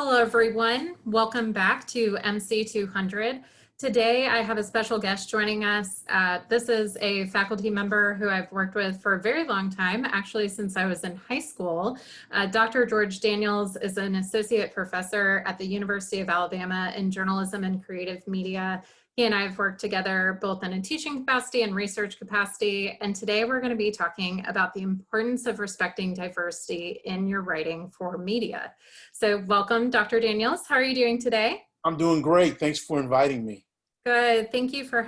Hello, everyone. Welcome back to MC200. Today, I have a special guest joining us. This is a faculty member who I've worked with for a very long time, actually since I was in high school. Dr. George Daniels is an associate professor at the University of Alabama in journalism and creative media. He and I have worked together both in a teaching capacity and research capacity. And today we're going to be talking about the importance of respecting diversity in your writing for media. So welcome, Dr. Daniels. How are you doing today? I'm doing great. Thanks for inviting me. Good. Thank you for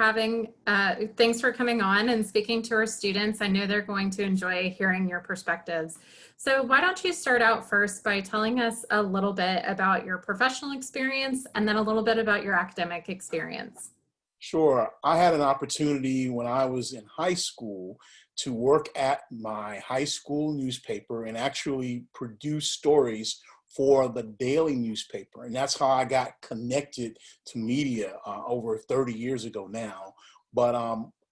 thanks for coming on and speaking to our students. I know they're going to enjoy hearing your perspectives. So why don't you start out first by telling us a little bit about your professional experience and then a little bit about your academic experience. Sure. I had an opportunity when I was in high school to work at my high school newspaper and actually produce stories for the daily newspaper. And that's how I got connected to media over 30 years ago now. But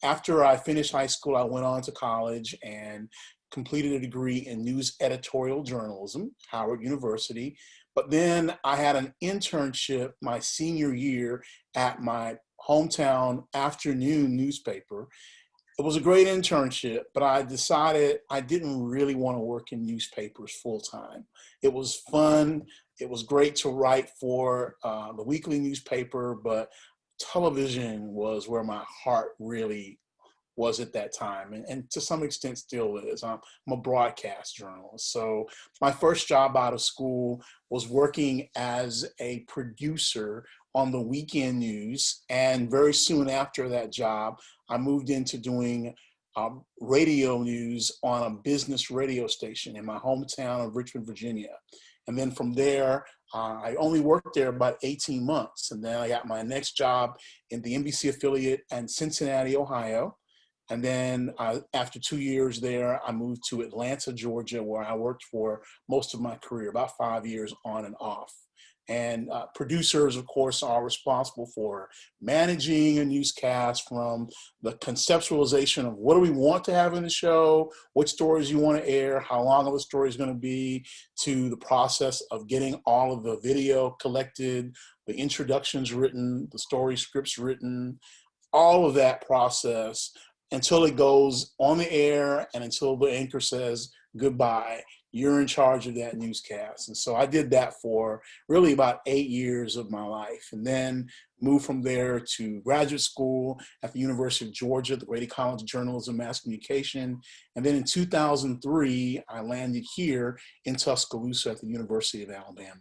after I finished high school, I went on to college and completed a degree in news editorial journalism, Howard University. But then I had an internship my senior year at my hometown afternoon newspaper. It was a great internship, but I decided I didn't really want to work in newspapers full time. It was fun. It was great to write for the weekly newspaper, but television was where my heart really was at that time, and to some extent still is. I'm a broadcast journalist. So my first job out of school was working as a producer on the weekend news. And very soon after that job, I moved into doing radio news on a business radio station in my hometown of Richmond, Virginia. And then from there, I only worked there about 18 months. And then I got my next job in the NBC affiliate in Cincinnati, Ohio. And then after 2 years there, I moved to Atlanta, Georgia, where I worked for most of my career, about 5 years on and off. And producers, of course, are responsible for managing a newscast, from the conceptualization of what do we want to have in the show, what stories you want to air, how long of the story is going to be, to the process of getting all of the video collected, the introductions written, the story scripts written, all of that process until it goes on the air and until the anchor says goodbye. You're in charge of that newscast. And so I did that for really about 8 years of my life, and then moved from there to graduate school at the University of Georgia, the Grady College of Journalism and Mass Communication. And then in 2003, I landed here in Tuscaloosa at the University of Alabama.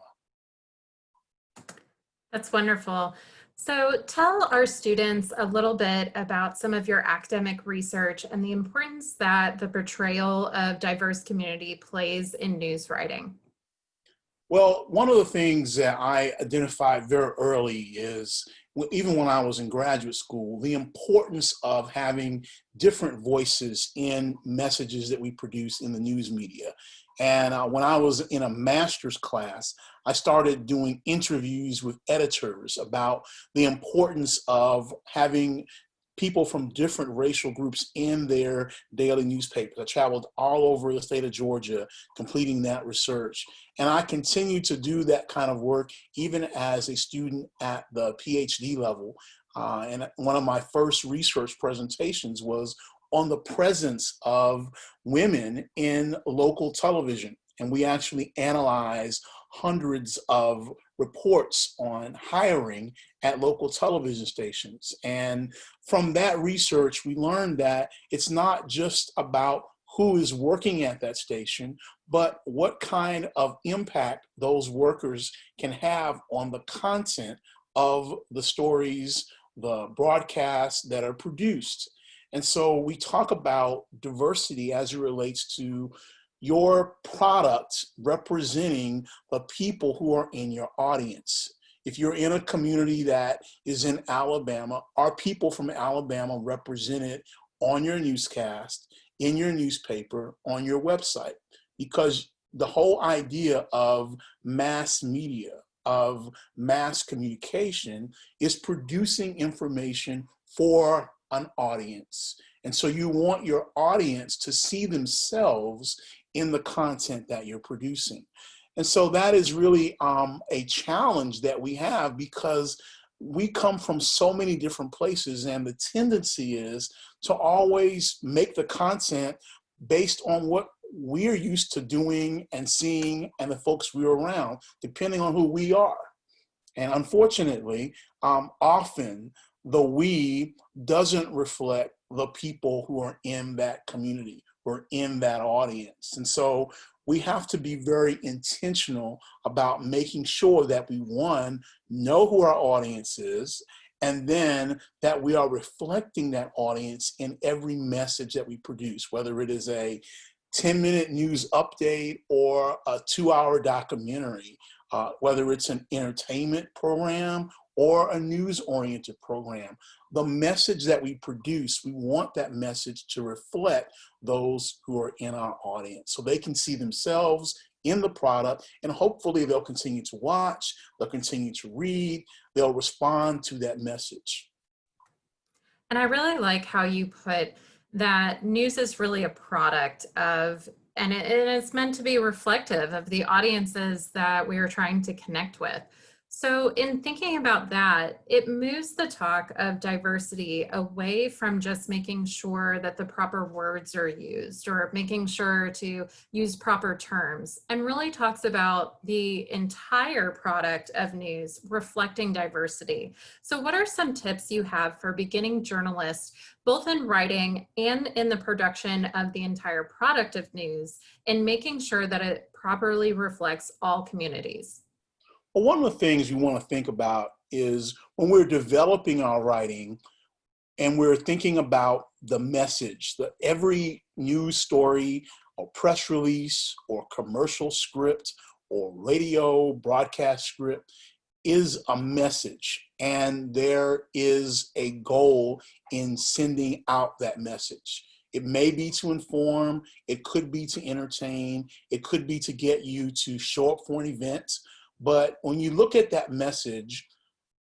That's wonderful. So tell our students a little bit about some of your academic research and the importance that the portrayal of diverse community plays in news writing. Well, one of the things that I identified very early is, even when I was in graduate school, the importance of having different voices in messages that we produce in the news media. And when I was in a master's class, I started doing interviews with editors about the importance of having people from different racial groups in their daily newspapers. I traveled all over the state of Georgia completing that research. And I continue to do that kind of work even as a student at the PhD level. And one of my first research presentations was on the presence of women in local television. And we actually analyzed hundreds of reports on hiring at local television stations. And from that research, we learned that it's not just about who is working at that station, but what kind of impact those workers can have on the content of the stories, the broadcasts that are produced. And so we talk about diversity as it relates to your product representing the people who are in your audience. If you're in a community that is in Alabama, are people from Alabama represented on your newscast, in your newspaper, on your website? Because the whole idea of mass media, of mass communication, is producing information for an audience. And so you want your audience to see themselves in the content that you're producing. And so that is really a challenge that we have, because we come from so many different places, and the tendency is to always make the content based on what we're used to doing and seeing and the folks we're around, depending on who we are. And unfortunately, often the we doesn't reflect the people who are in that community or in that audience. And so we have to be very intentional about making sure that we, one, know who our audience is, and then that we are reflecting that audience in every message that we produce, whether it is a 10-minute news update or a 2-hour documentary, whether it's an entertainment program or a news-oriented program. The message that we produce, we want that message to reflect those who are in our audience so they can see themselves in the product, and hopefully they'll continue to watch, they'll continue to read, they'll respond to that message. And I really like how you put that news is really a product of, and it's meant to be reflective of the audiences that we are trying to connect with. So in thinking about that, it moves the talk of diversity away from just making sure that the proper words are used or making sure to use proper terms, and really talks about the entire product of news reflecting diversity. So what are some tips you have for beginning journalists, both in writing and in the production of the entire product of news, in making sure that it properly reflects all communities? Well, one of the things you want to think about is when we're developing our writing and we're thinking about the message, that every news story or press release or commercial script or radio broadcast script is a message, and there is a goal in sending out that message. It may be to inform, it could be to entertain, it could be to get you to show up for an event. But when you look at that message,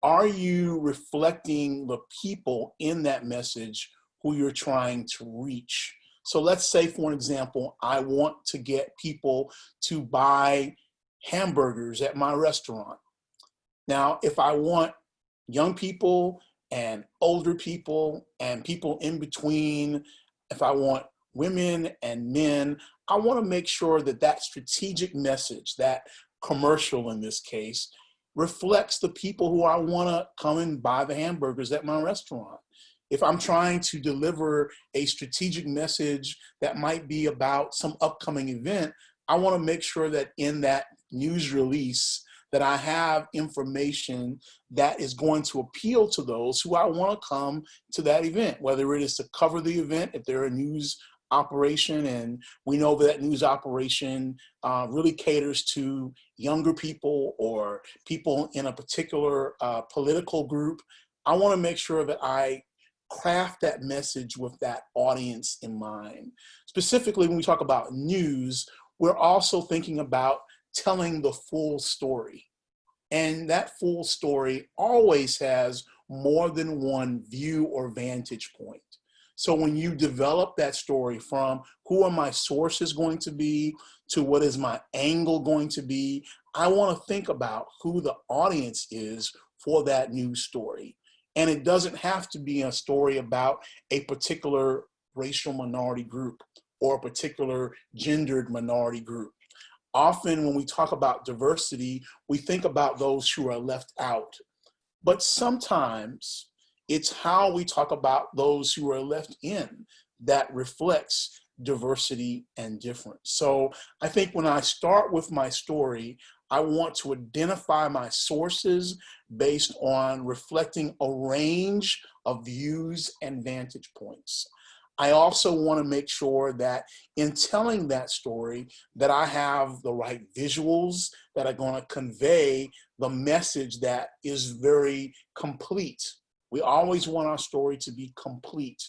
are you reflecting the people in that message who you're trying to reach? So let's say, for example, I want to get people to buy hamburgers at my restaurant. Now, if I want young people and older people and people in between, if I want women and men, I want to make sure that that strategic message, that commercial in this case, reflects the people who I want to come and buy the hamburgers at my restaurant. If I'm trying to deliver a strategic message that might be about some upcoming event, I want to make sure that in that news release that I have information that is going to appeal to those who I want to come to that event, whether it is to cover the event, if they're a news operation, and we know that news operation really caters to younger people or people in a particular political group. I want to make sure that I craft that message with that audience in mind. Specifically, when we talk about news, we're also thinking about telling the full story. And that full story always has more than one view or vantage point. So when you develop that story from who are my sources going to be to what is my angle going to be, I want to think about who the audience is for that news story. And it doesn't have to be a story about a particular racial minority group or a particular gendered minority group. Often when we talk about diversity, we think about those who are left out. But sometimes it's how we talk about those who are left in that reflects diversity and difference. So I think when I start with my story, I want to identify my sources based on reflecting a range of views and vantage points. I also want to make sure that in telling that story that I have the right visuals that are going to convey the message that is very complete. We always want our story to be complete.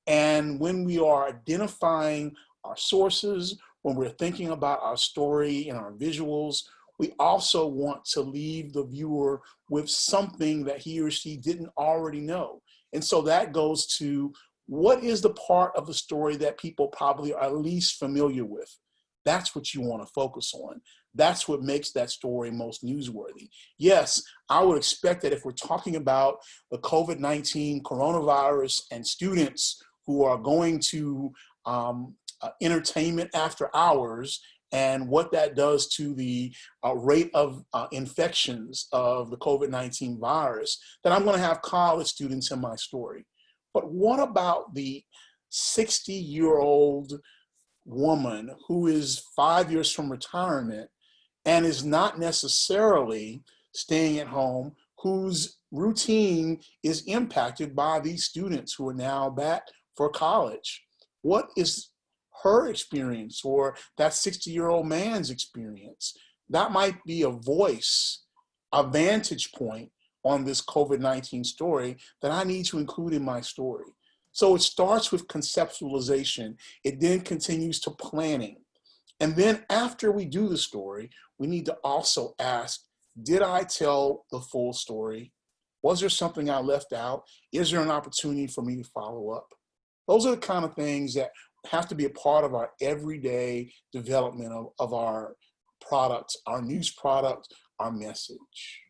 And when we are identifying our sources, when we're thinking about our story and our visuals, we also want to leave the viewer with something that he or she didn't already know. And so that goes to, what is the part of the story that people probably are least familiar with? That's what you want to focus on. That's what makes that story most newsworthy. Yes, I would expect that if we're talking about the COVID-19 coronavirus and students who are going to entertainment after hours and what that does to the rate of infections of the COVID-19 virus, that I'm going to have college students in my story. But what about the 60-year-old woman who is 5 years from retirement and is not necessarily staying at home, whose routine is impacted by these students who are now back for college? What is her experience, or that 60-year-old man's experience? That might be a voice, a vantage point on this COVID-19 story that I need to include in my story. So it starts with conceptualization. It then continues to planning. And then after we do the story, we need to also ask, did I tell the full story? Was there something I left out? Is there an opportunity for me to follow up? Those are the kind of things that have to be a part of our everyday development of our products, our news product, our message.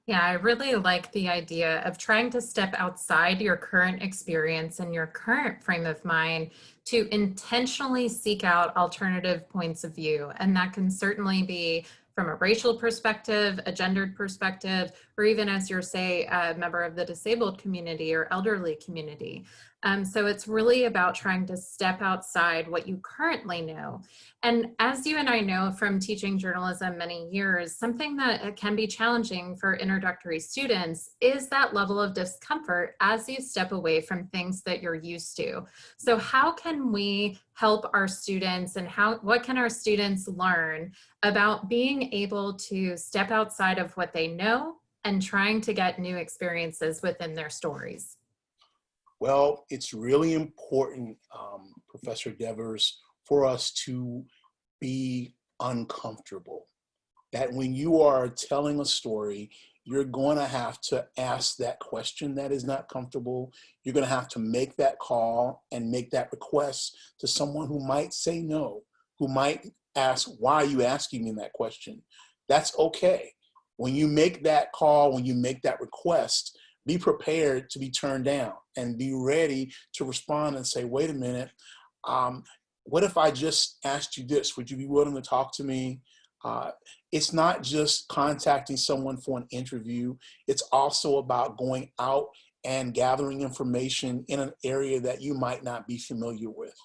Yeah, I really like the idea of trying to step outside your current experience and your current frame of mind to intentionally seek out alternative points of view. And that can certainly be from a racial perspective, a gendered perspective, or even as you're, say, a member of the disabled community or elderly community. So it's really about trying to step outside what you currently know. And as you and I know from teaching journalism many years, something that can be challenging for introductory students is that level of discomfort as you step away from things that you're used to. So how can we help our students, and what can our students learn about being able to step outside of what they know and trying to get new experiences within their stories? Well, it's really important, Professor Devers, for us to be uncomfortable. That when you are telling a story, you're going to have to ask that question that is not comfortable. You're going to have to make that call and make that request to someone who might say no, who might ask, why are you asking me that question? That's okay. When you make that call, when you make that request, be prepared to be turned down and be ready to respond and say, wait a minute, what if I just asked you this? Would you be willing to talk to me? It's not just contacting someone for an interview. It's also about going out and gathering information in an area that you might not be familiar with.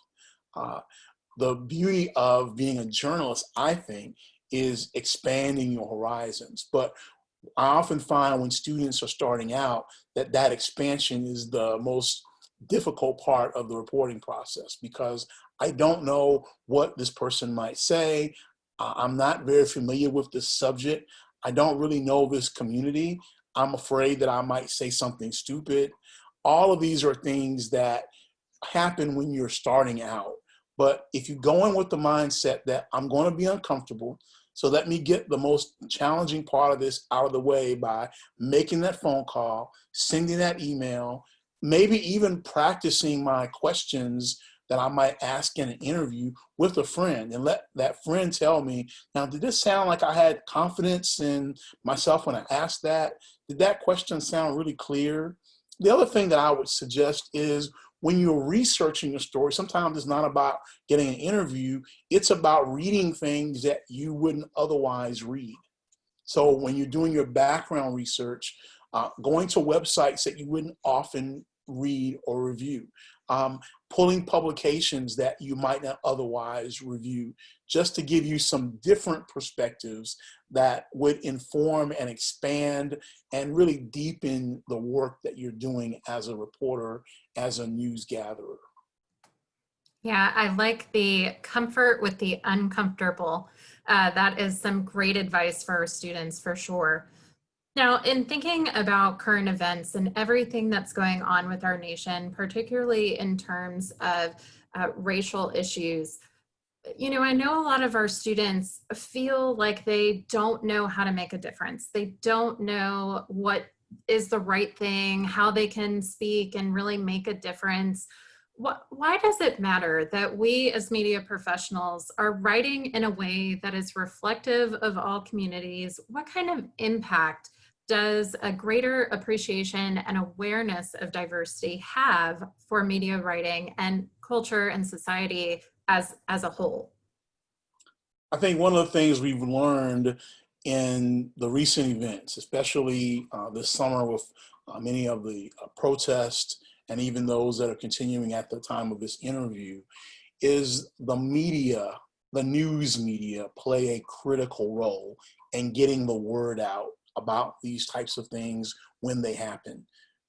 The beauty of being a journalist, I think, is expanding your horizons. But I often find when students are starting out that that expansion is the most difficult part of the reporting process, because I don't know what this person might say. I'm not very familiar with this subject. I don't really know this community. I'm afraid that I might say something stupid. All of these are things that happen when you're starting out. But if you go in with the mindset that I'm going to be uncomfortable, so let me get the most challenging part of this out of the way by making that phone call, sending that email, maybe even practicing my questions that I might ask in an interview with a friend, and let that friend tell me, now, did this sound like I had confidence in myself when I asked that? Did that question sound really clear? The other thing that I would suggest is, when you're researching a story, sometimes it's not about getting an interview, it's about reading things that you wouldn't otherwise read. So when you're doing your background research, going to websites that you wouldn't often read or review, pulling publications that you might not otherwise review, just to give you some different perspectives that would inform and expand and really deepen the work that you're doing as a reporter, as a news gatherer. Yeah, I like the comfort with the uncomfortable. That is some great advice for our students for sure. Now, in thinking about current events and everything that's going on with our nation, particularly in terms of racial issues, I know a lot of our students feel like they don't know how to make a difference. They don't know what is the right thing, how they can speak and really make a difference. Why does it matter that we as media professionals are writing in a way that is reflective of all communities? What kind of impact does a greater appreciation and awareness of diversity have for media writing and culture and society as a whole? I think one of the things we've learned in the recent events, especially this summer with many of the protests and even those that are continuing at the time of this interview, is the media, the news media, play a critical role in getting the word out about these types of things when they happen.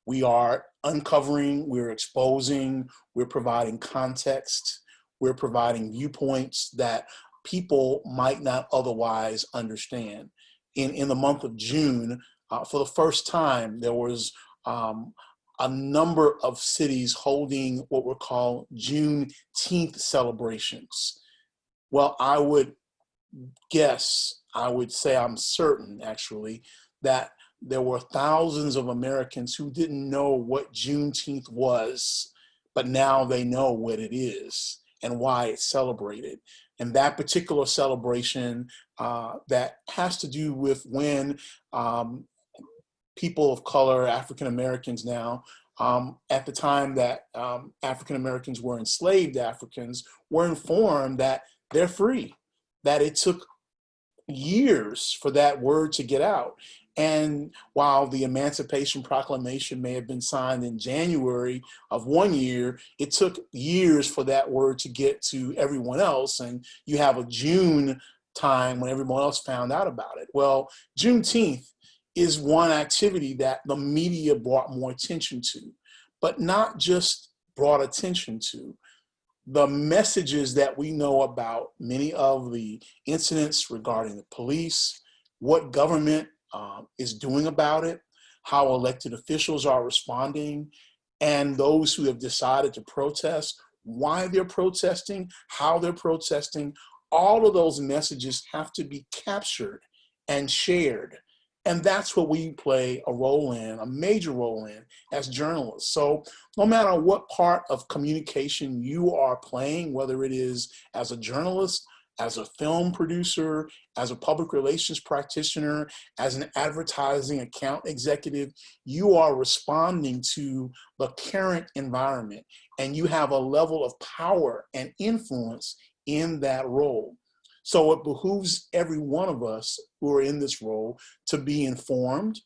We are uncovering, we're exposing, we're providing context, we're providing viewpoints that people might not otherwise understand. In the month of June, for the first time, there was a number of cities holding what were called Juneteenth celebrations. Well, I would guess, I would say I'm certain actually, that there were thousands of Americans who didn't know what Juneteenth was, but now they know what it is and why it's celebrated. And that particular celebration that has to do with when people of color, African Americans now, at the time that African Americans were enslaved Africans, were informed that they're free, that it took years for that word to get out. And while the Emancipation Proclamation may have been signed in January of one year, it took years for that word to get to everyone else. And you have a June time when everyone else found out about it. Well, Juneteenth is one activity that the media brought more attention to, but not just brought attention to. The messages that we know about many of the incidents regarding the police, what government is doing about it, how elected officials are responding, and those who have decided to protest, why they're protesting, how they're protesting, all of those messages have to be captured and shared. And that's what we play a role in, a major role in as journalists. So no matter what part of communication you are playing, whether it is as a journalist, as a film producer, as a public relations practitioner, as an advertising account executive, you are responding to the current environment, and you have a level of power and influence in that role. So it behooves every one of us who are in this role to be informed,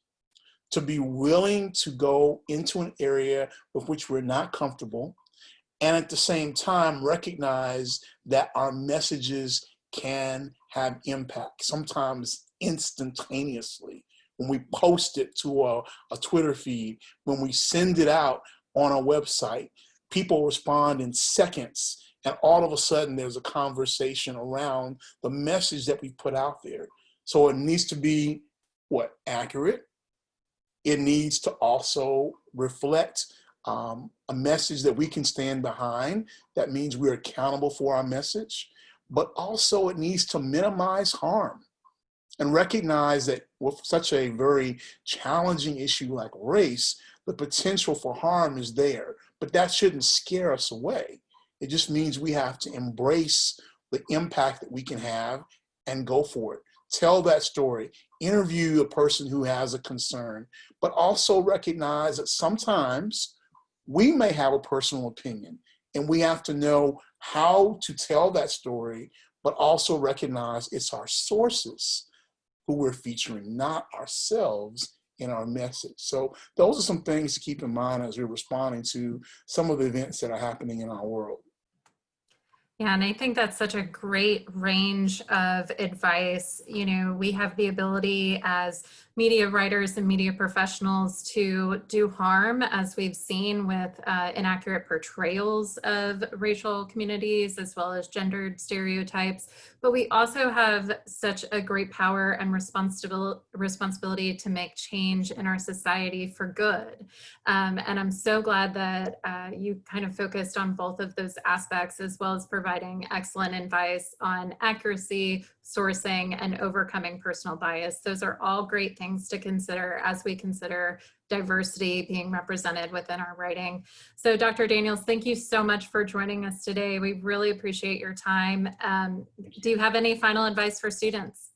to be willing to go into an area with which we're not comfortable, and at the same time recognize that our messages can have impact, sometimes instantaneously. When we post it to a Twitter feed, when we send it out on a website, people respond in seconds, and all of a sudden there's a conversation around the message that we put out there. So it needs to be, accurate. It needs to also reflect a message that we can stand behind. That means we're accountable for our message, but also it needs to minimize harm and recognize that with such a very challenging issue like race, the potential for harm is there, but that shouldn't scare us away. It just means we have to embrace the impact that we can have and go for it. Tell that story, interview a person who has a concern, but also recognize that sometimes we may have a personal opinion, and we have to know how to tell that story, but also recognize it's our sources who we're featuring, not ourselves in our message. So those are some things to keep in mind as we're responding to some of the events that are happening in our world. Yeah, and I think that's such a great range of advice. You know, we have the ability as media writers and media professionals to do harm, as we've seen with inaccurate portrayals of racial communities as well as gendered stereotypes. But we also have such a great power and responsibility to make change in our society for good. And I'm so glad that you kind of focused on both of those aspects, as well as providing providing excellent advice on accuracy, sourcing, and overcoming personal bias. Those are all great things to consider as we consider diversity being represented within our writing. So Dr. Daniels, thank you so much for joining us today. We really appreciate your time. Do you have any final advice for students?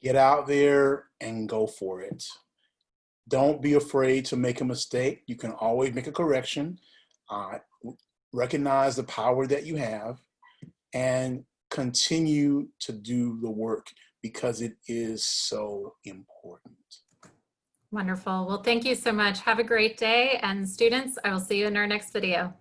Get out there and go for it. Don't be afraid to make a mistake. You can always make a correction. Recognize the power that you have and continue to do the work because it is so important. Wonderful. Well, thank you so much. Have a great day. And students, I will see you in our next video.